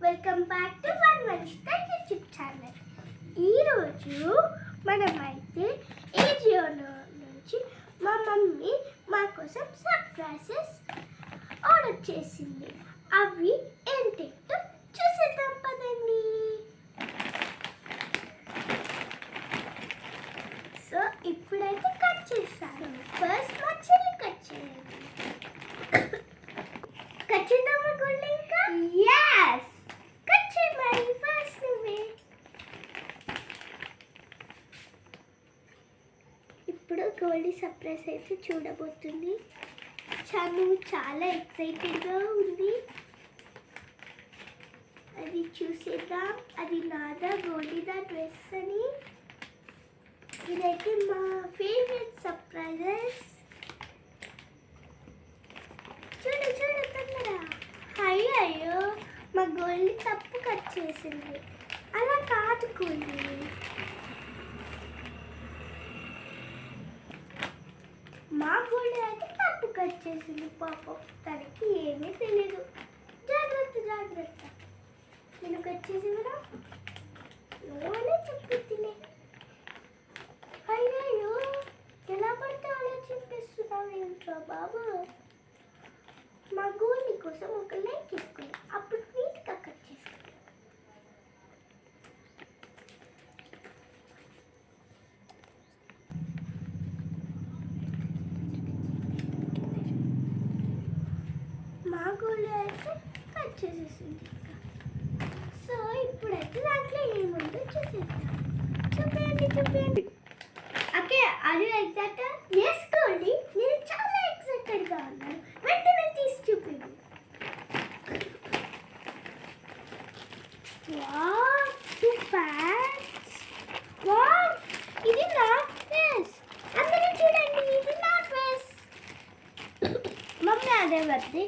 Welcome back to one Vanchitha YouTube channel. ఈరోజు మనమైతే ఏజియోలో నుంచి మా మమ్మీ మా కోసం సర్ప్రైజెస్ ఆర్డర్ చేసింది. అవి ఏంటంటే చూసేద్దాం పదండి. సో ఇప్పుడైతే కట్ చేస్తాను. ఫస్ట్ మా చెల్లి కట్ చేయాలి. కట్ చేద్దామా గోల్డ్? ఇంకా yes కట్ చేయమని ఫస్ట్ నువ్వే. ఇప్పుడు గోల్డ్ సర్ప్రైజ్ అయితే చూడబోతుంది. చాలా ఎక్సైటెడ్గా ఉంది. అది చూసేద్దాం. అది నాదా గోల్డీదా డ్రెస్ అని. ఇదైతే మా ఫేవరెట్ సర్ప్రైజెస్. చూడు చూడు తొందర. అయ్యో మా గోల్డ్ తప్పు కట్ చేసింది. అలా కాదు గోల్డ్. మా గోల్డ్ అయితే తప్పు కట్ చేసింది. పాపం తనకి ఏమీ తెలియదు. జాగ్రత్త జాగ్రత్త. నేను కట్ చేసి కూడా నువ్వనే చెప్పిందిలే. అయ్యో ఎలా పడితే అలా చెప్పేస్తున్నావు ఏంట్రా బాబు. మా గోల్డ్ కోసం ఒక లైక్ ఇస్తుంది. అప్పుడు నీట్గా కట్ చేసుకుంటాం. మా గోల్డ్ అయితే కట్ చేసేసింది. సో ఇప్పుడైతే దాంట్లో ఏముందో చూసేద్దాం. చూపేయండి. Okay, are you excited? yes Goldie, నేను చాలా ఎక్సైటెడ్గా ఉన్నాను. వెంటనే తీసి చూపించు. Wow, two pants. వావ్, ఇది నా డ్రెస్. అందరూ చూడండి, ఇది నా డ్రెస్. మమ్మీ అదే వద్ది.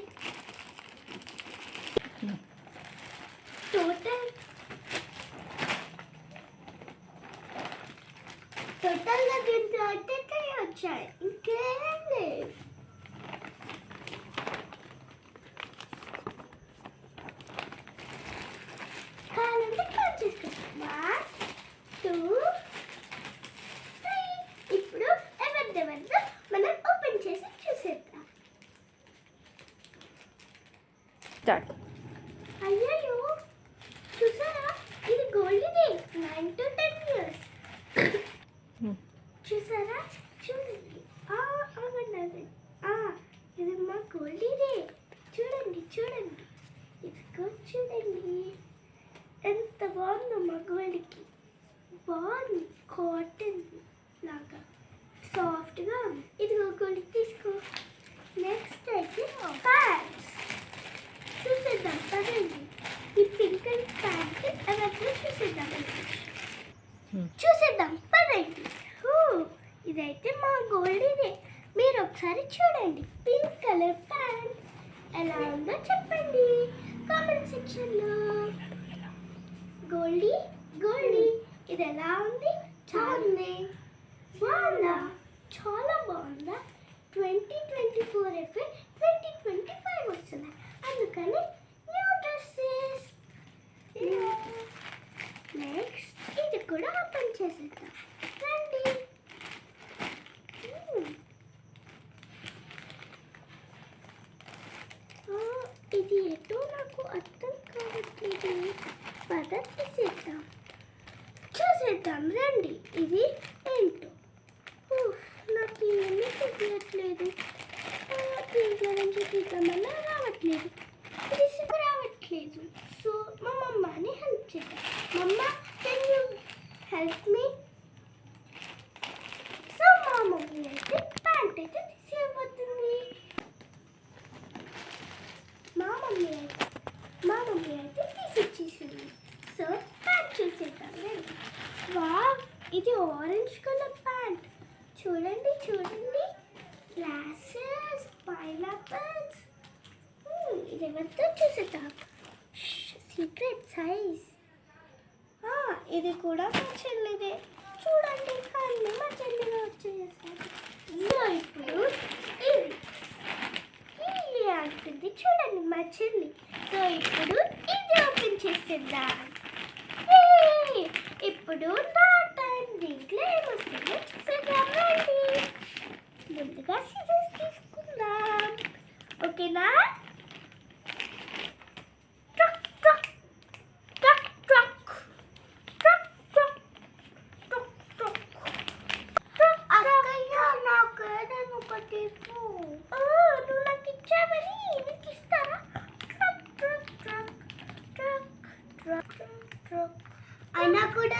టోటల్గా దీంట్లో అయితే వచ్చాయి, ఇంకేం లేదు. కావాలంటే కట్ చేసుకుంటాం. 1 2 3. ఇప్పుడు ఎవరిదెవరిదో మనం ఓపెన్ చేసి చూసేద్దాం. అయ్యో చూసారా, ఇది గోల్డ్ది. 9 to 10 years. చూసారా, చూడండి. అవ్వండి. ఇది మా గోల్డీదే. చూడండి ఇదిగో చూడండి ఎంత బాగుందో. మా గోల్డ్కి బాగుంది. కాటన్ లాగా సాఫ్ట్గా ఉంది. ఇదిగో గోల్డ్ తీసుకో. నెక్స్ట్ అయితే ప్యాంట్స్ చూసేద్దాం పదండి. ఈ పింక్ అండ్ ప్యాంట్ ఎవరితో చూసేద్దాం పదండి. ఇదైతే మా గోల్డీదే. మీరు ఒకసారి చూడండి. పింక్ కలర్ ప్యాంట్ ఎలా ఉందో చెప్పండి కామెంట్ సెక్షన్లో. గోల్డీ ఇది ఎలా ఉంది? బాగుంది. బాగుందా? చాలా బాగుందా? 2024 అయిపోయి 2025 వస్తున్నాయి. అందుకని న్యూ డ్రెస్సెస్. నెక్స్ట్ ఇది కూడా ఓపెన్ చేసేద్దాం రండి. ఇది ఎటో నాకు అర్థం కావట్లేదు. పద తీసేద్దాం. చూసేద్దాం రండి. ఇది ఏంటో నాకు ఏమీ తెలియట్లేదు. దీంట్లో నుంచి తీద్దామన్నా రావట్లేదు. రావట్లేదు. సో మా మమ్మని హెల్ప్ చేద్దాం. మమ్మ, can you help me? So మా మమ్మీ అయితే ప్యాంట్ అయితే తీసేయబోతుంది. మా మమ్మీ అయితే తీసిచ్చేసింది. సో ప్యాంట్ చూసేద్దాం. వావ్, ఇది ఆరెంజ్ కలర్ ప్యాంట్. చూడండి గ్లాసెస్, పైనాపిల్స్. ఇది ఎవరితో చూసేద్దాం. Secret size. ఇది కూడా మా చెల్లిదే. చూడండి అన్నీ మా చెల్లిగా వచ్చేసారు. సో ఇప్పుడు ఇది అంటుంది చూడండి మా చెల్లి. సో ఇప్పుడు ఇది ఓపెన్ చూసేద్దాం. ఇప్పుడు నా టైం. దీంట్లో ఏమొస్తుందో చూసేద్దాం రండి. ముందుగా సీజర్స్ తీసుకుందాం. ఓకేనా? అయినా కూడా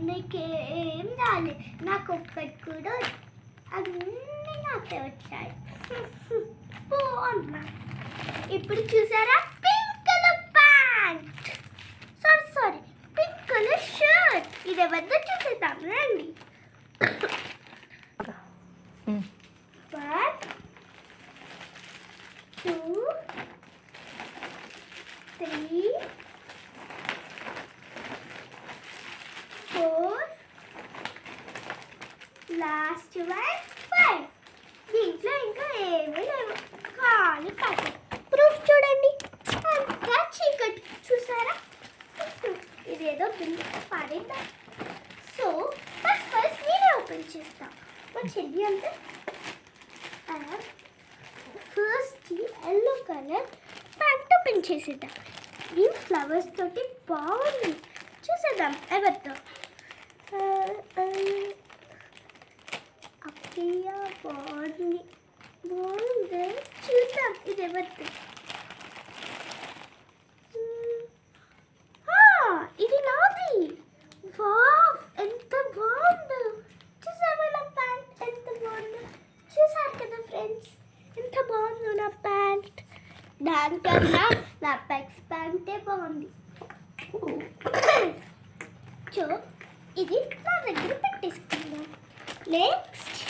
నీకేం రాలేదు. నాకు ఒక్కటి కూడా అన్నీ నాకే వచ్చాయి. అమ్మా ఇప్పుడు చూసారా pink colour pant, sorry pink colour shirt. ఇది ఎవరిదో చూసేద్దాం రండి. 1 2 3 4 లాస్ట్ 5. దీంట్లో ఇంకా ఏమీ లేవు, ఖాళీ ప్యాకెట్. ప్రూఫ్ చూడండి, అంతా చీకటి. చూసారా? ఇదేదో బిల్లు పడిందా? సో ఫస్ట్ నేనే ఓపెన్ చేస్తా. మా చెల్లి అంతా first yellow colour pant open చేసేద్దాం. ఈ ఫ్లవర్స్ తోటి బాగుంది. చూసేద్దాం ఎవరితో. అక్కయ్య బాగుంది. చూద్దాం ఇది ఎవరితో. ఇది నాది. వావ్ ఎంత బాగుందో. చూసావా నా ప్యాంట్ ఎంత బాగుందో? చూసారు కదా ఫ్రెండ్స్ ఎంత బాగుందో నా ప్యాంట్. దానికన్నా నా పెక్స్ ప్యాంటే బాగుంది. సో ఇది నా దగ్గర పెట్టేసుకుందాం. నెక్స్ట్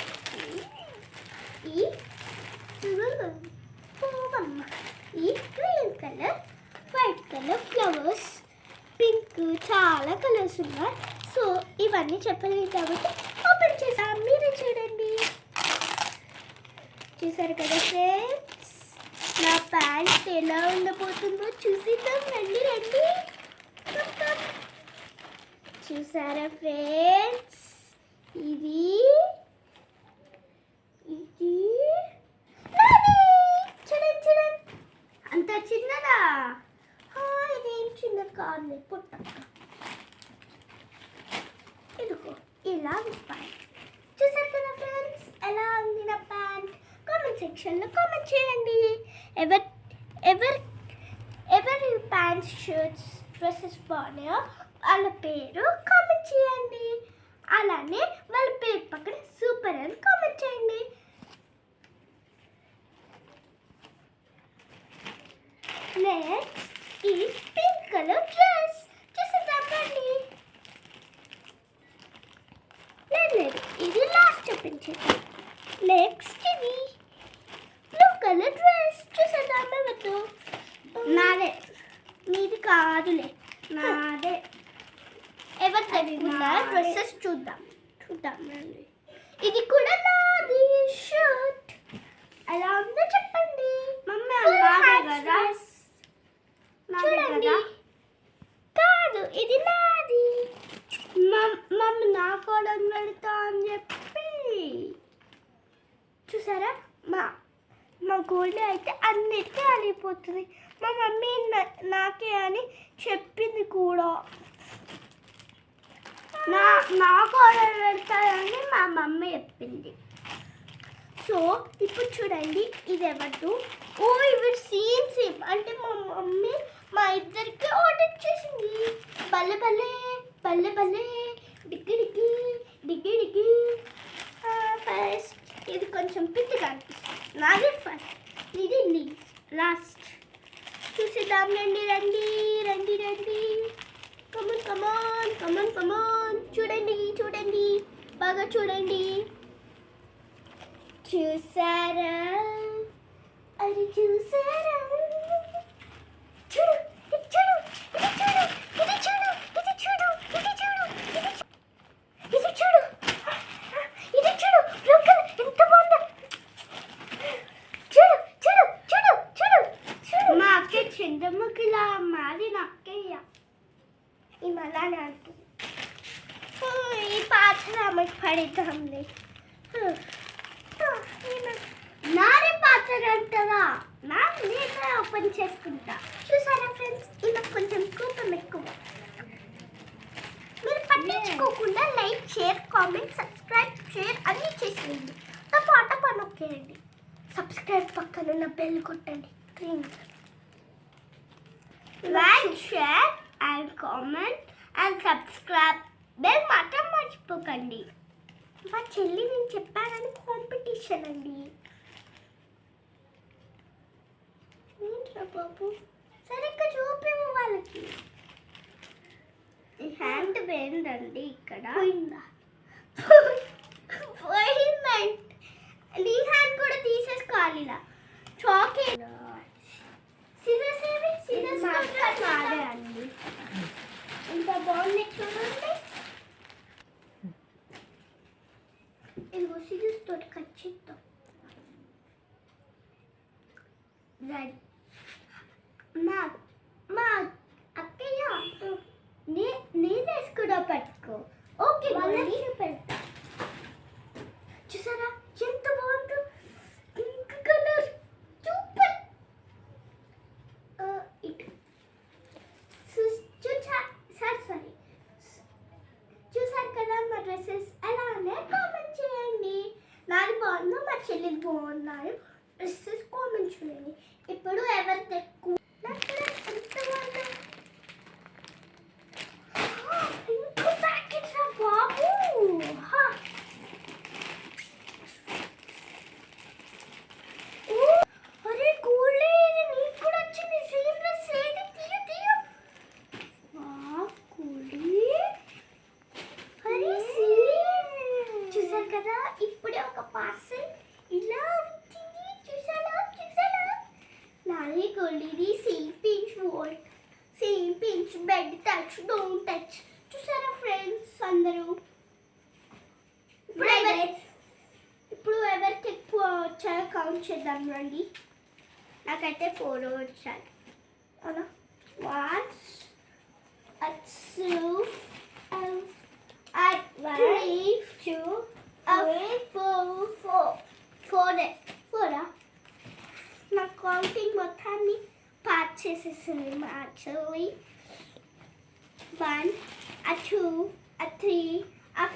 ఈ green colour, white colour flowers, pink, చాలా కలర్స్ ఉన్నాయి. సో ఇవన్నీ చెప్పలేదు కాబట్టి ఓపెన్ చేసాం. మీరు చూడండి. చూసారు కదా ఫ్రెండ్స్ నా ప్యాంట్ ఎలా ఉండబోతుందో చూసిద్దాం. రండి రండి. చూసారా ఫ్రెండ్స్ ఇది చూడండి చూడండి. అంత చిన్నదా? ఇదేం చిన్నది కాదు, పుట్ట. ఇదిగో ఇలా ప్యాంట్. చూసారు కదా ఫ్రెండ్స్ ఎలా ఉంది నా ప్యాంట్? కామెంట్ సెక్షన్లో కామెంట్ చేయండి. ఎవరి ప్యాంట్స్, షర్ట్స్, డ్రెస్సెస్ బాగున్నాయో వాళ్ళ పేరు కామెంట్ చేయండి. అలానే వాళ్ళ పేరు పక్కన సూపర్ అని కామెంట్ చేయండి. నెక్స్ట్ ఈ పింక్ కలర్ డ్రెస్ చూసేద్దామండి. లేదు ఇది లాస్ట్ ఓపెన్ చేద్దాం. నెక్స్ట్ ఇది బ్లూ కలర్ డ్రెస్ చూసేద్దామే. వద్దు నాదే, మీది కాదులే, నాదే. ఎవరు తెలియకుండా డ్రెస్సెస్ చూద్దాం. ఇది కూడా నాది షర్ట్. ఎలా ఉందో చెప్పండి. చూడండి. కాదు ఇది నాది. మమ్మీ నా కూడా పెడతా అని చెప్పి. చూసారా మా గోల్డ్ అయితే అన్నిటికీ అలిగిపోతుంది. మా మమ్మీ నాకే అని చెప్పింది కూడా. నాకు ఆర్డర్ పెడతానని మా మమ్మీ చెప్పింది. సో ఇప్పుడు చూడండి ఇది ఎవరు. ఇవి సేమ్ అంటే మా మమ్మీ మా ఇద్దరికి ఆర్డర్ చేసింది. బల్లె బల్లె బల్లె బల్లె డిగ్గి డిగ్గి డిగ్గి డిగ్గి. ఫస్ట్ ఇది కొంచెం పిచ్చిగా అనిపిస్తుంది. నాది ఫస్ట్, ఇది లాస్ట్. చూసేద్దాం. రండి రండి రండి రండి. కమాన్. చూడండి బాగా చూడండి. చూసారా? అది చూసారా? చూడు ఎంత బాగుందో. చూడు మా అక్క చంద్రముఖిలా. మాది నా అక్కయ్య. ఈ మళ్ళానే అంటుంది. ఈ పాత్ర ఆమెకు పడిద్దాంలే. నారే పాత్ర అంటారా? నేనే ఓపెన్ చేసుకుంటా. చూసారా ఫ్రెండ్స్, ఇలా కొంచెం కోపం ఎక్కువ. మీరు పట్టించుకోకుండా like, share, comment, subscribe, share అన్నీ చేసేయండి. నా పాట పనొక్కేయండి. సబ్స్క్రైబ్ పక్కన ఉన్న బెల్ కొట్టండి. Like, share and comment and subscribe bell మాత్రం మర్చిపోకండి. మా చెల్లి నేను చెప్పానని కాంపిటీషన్ అండి. ఏంట్రా బాబు, సరిగ్గా చూపివు వాళ్ళకి. ఈ హ్యాండ్ పోయిందండి ఇక్కడ. పోయిందండి. నీ హ్యాండ్ కూడా తీసేసుకోవాలి. ఇలా చాక్లెట్ సిజర్స్ మాడే అండి. ఇంత బాగుంది చూడండి. ఇదిగో సిజర్స్ తోటి కట్ చేద్దాం. రైట్ మా అక్కయ్య నీదేసి కూడా పట్టుకో. ఓకే పెడతా. చూసారా ఎంత బాగుందో, పింక్ కలర్ సూపర్. ఇటు చూసారు కదా మా డ్రెస్సెస్. అలానే కామెంట్ చేయండి. నాది బాగుందో మా చెల్లిది బాగున్నాయో డ్రెస్సెస్ కామెంట్ చేయండి. ఇప్పుడు ఎవరు ఎక్కువ ఎంత బాగుందో. ఇంకో ప్యాకెట్ రా బాబు. అరే కూలే, నీకు కూడా వచ్చింది సేమ్ డ్రెస్. ఏది తీయ తీయ. కూలీ. అరే చూసారు కదా, ఇప్పుడే ఒక పార్సల్ ఇలా వచ్చింది. చూసారా నాది కూలీది. Same pinch volt, same pinch bed touch, don't touch. చూసారా ఫ్రెండ్స్ అందరూ. ఇప్పుడు ఎవరికి ఎక్కువ వచ్చాయో కౌంట్ చేద్దాం రండి. నాకైతే 4 వచ్చాయి. అవునా? 1 2 3 2 4 నా కౌంటింగ్ మొత్తాన్ని పార్ట్ చేసేసింది మా యాక్చువల్లీ. 1 2 3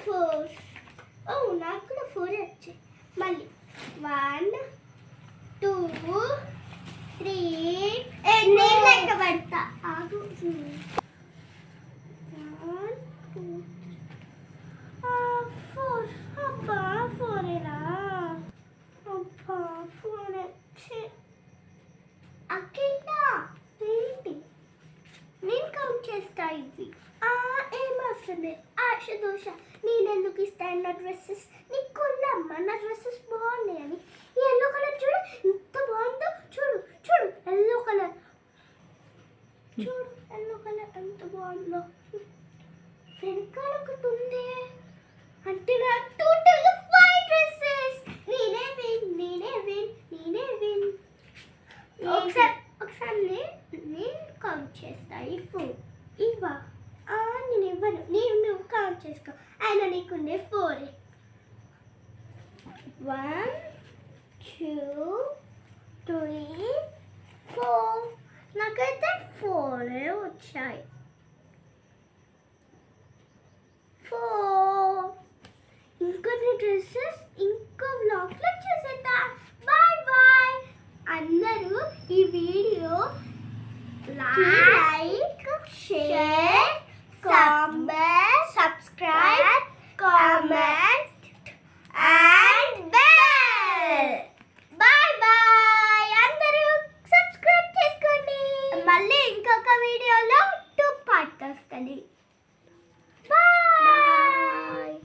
4. నాకు కూడా 4 వచ్చాయి. మళ్ళీ 1 2 3 నేను లెక్క పెడతా. ఆగు. 1 2 4. అబ్బా 4ఏనా? అబ్బా 4 వచ్చి అక్కయ్య ఏంటి? నేను కౌంట్ చేస్తా. ఇది ఏమవసరం లేదు. ఆశ దోష నేనెందుకు ఇస్తాను నా డ్రెస్సెస్? నీకు కొన్నమ్మా నా డ్రెస్సెస్ బాగున్నాయని. ఈ ఎల్లో కలర్ చూడు ఎంత బాగుందో. చూడు ఎల్లో కలర్. ఎంత బాగుందో. వెనకాల ఒకటి ఉంది. అంటే నా టోటల్ 5 డ్రెస్సెస్. నేనే విన్. ఒకసారి నేను కౌంట్ చేస్తా. ఇవ్వా నేను ఇవ్వను. నువ్వు కౌంట్ చేసుకో. అయినా నీకుండే 4. 1 2 3 4. నాకైతే 4 వచ్చాయి. 4 ఇంకొన్ని డ్రెస్సెస్